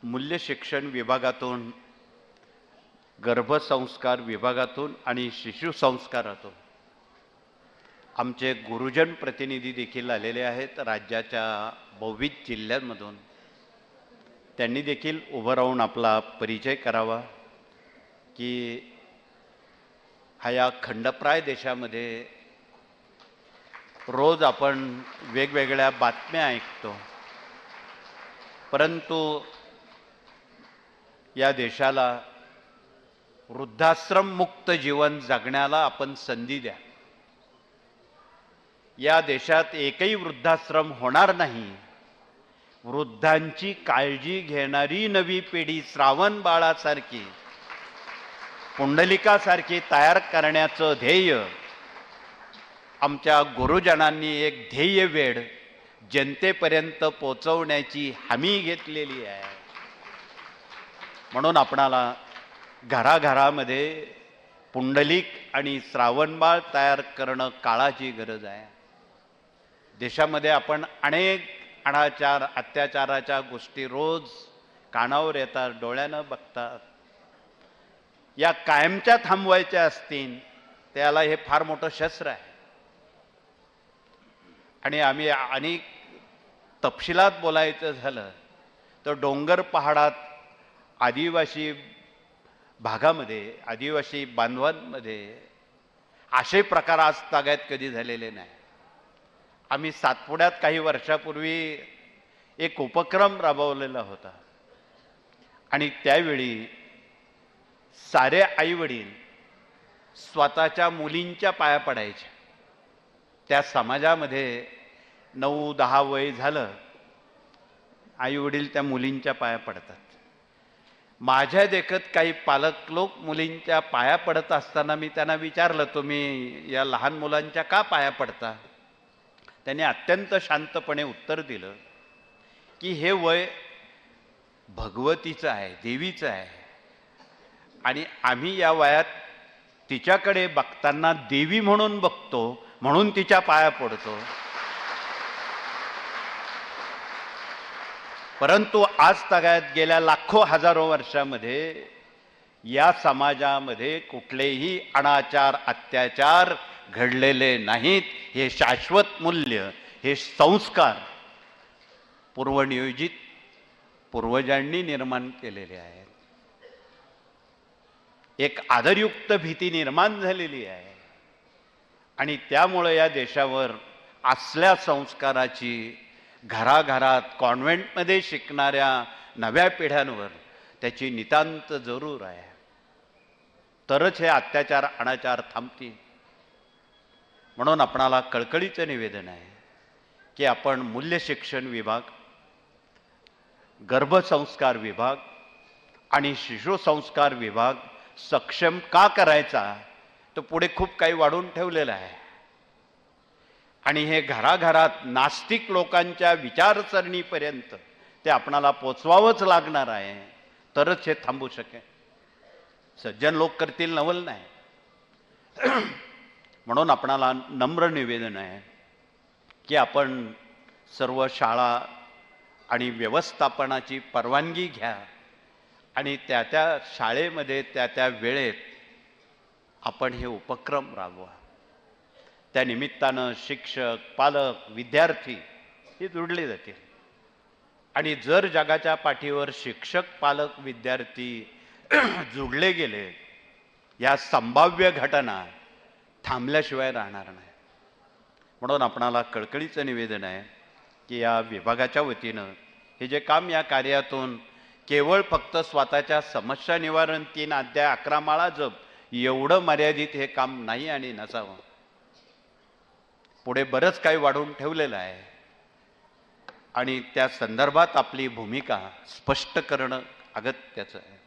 मूल्य शिक्षण विभागातून, गर्भसंस्कार विभागातून आणि शिशुसंस्कारातून आमचे गुरुजन प्रतिनिधी देखील आलेले आहेत राज्याच्या बहुविध जिल्ह्यांमधून. त्यांनी देखील उभं राहून आपला परिचय करावा की या खंडप्राय देशामध्ये रोज आपण वेगवेगळ्या बातम्या ऐकतो, परंतु या देशाला वृद्धाश्रम मुक्त जीवन जगण्याला आपण संधी द्या. या देशात एकही वृद्धाश्रम होणार नाही. वृद्धांची काळजी घेणारी नवी पिढी श्रावण बाळासारखी, पुंडलिकासारखी तयार करण्याचं ध्येय आमच्या गुरुजनांनी एक ध्येय वेळ जनतेपर्यंत पोचवण्याची हमी घेतलेली आहे. म्हणून आपणाला घराघरामध्ये पुंडलिक आणि श्रावणबाळ तयार करणं काळाची गरज आहे. देशामध्ये आपण अनेक अनाचार अत्याचाराच्या गोष्टी रोज कानावर येतात, डोळ्यानं बघतात. या कायमच्या थांबवायच्या असतील त्याला हे फार मोठं शस्त्र आहे. आणि आम्ही अनेक तपशिलात बोलायचं झालं तर डोंगर पहाडात आदिवासी भागामध्ये, आदिवासी बांधवांमध्ये असे प्रकार आज तागायत कधी झालेले नाही. आम्ही सातपुड्यात काही वर्षापूर्वी एक उपक्रम राबवलेला होता आणि त्यावेळी सारे आईवडील स्वतःच्या मुलींच्या पाया पडायचे. त्या समाजामध्ये 9-10 वय झालं आईवडील त्या मुलींच्या पाया पडतात. माझ्या देखत काही पालक लोक मुलींच्या पाया पडत असताना मी त्यांना विचारलं, तुम्ही या लहान मुलांच्या का पाया पडता? त्यांनी अत्यंत शांतपणे उत्तर दिलं की हे वय भगवतीचं आहे, देवीचं आहे आणि आम्ही या वयात तिच्याकडे बघताना देवी म्हणून बघतो, म्हणून तिच्या पाया पडतो. परंतु आज तागायत गेल्या लाखो हजारो वर्षामध्ये या समाजामध्ये कुठलेही अनाचार अत्याचार घडलेले नाहीत. हे शाश्वत मूल्य, हे संस्कार पूर्वनियोजित पूर्वजांनी निर्माण केलेले आहेत. एक आदरयुक्त भीती निर्माण झालेली आहे आणि त्यामुळे या देशावर असल्या संस्काराची घराघरात कॉन्व्हेंटमध्ये शिकणाऱ्या नव्या पिढ्यांवर त्याची नितांत जरूर आहे. तरच हे अत्याचार अनाचार थांबतील. म्हणून आपणाला कळकळीचं निवेदन आहे की आपण मूल्य शिक्षण विभाग, गर्भसंस्कार विभाग आणि शिशुसंस्कार विभाग सक्षम का करायचा, तो पुढे खूप काही वाढून ठेवलेलं आहे. आणि हे घराघरात नास्तिक लोकांच्या विचारसरणीपर्यंत ते आपणाला पोचवावंच लागणार आहे, तरच हे थांबू शकेल. सज्जन लोक करतील नवल नाही. म्हणून आपणाला नम्र निवेदन आहे की आपण सर्व शाळा आणि व्यवस्थापनाची परवानगी घ्या आणि त्या त्या शाळेमध्ये त्या त्या वेळेत आपण हे उपक्रम राबवा. त्या निमित्तानं शिक्षक, पालक, विद्यार्थी हे जोडले जातील. आणि जर जगाच्या पाठीवर शिक्षक, पालक, विद्यार्थी जोडले गेले, या संभाव्य घटना थांबल्याशिवाय राहणार नाही. म्हणून आपणाला कळकळीचं निवेदन आहे की या विभागाच्या वतीनं हे जे काम, या कार्यातून केवळ फक्त स्वतःच्या समस्या निवारण 3 अध्याय 11 माळा जप एवढं मर्यादित हे काम नाही आणि नसावं. पुढे बरंच काही वाढून ठेवलेलं आहे आणि त्या संदर्भात आपली भूमिका स्पष्ट करणं अगत्याचं आहे.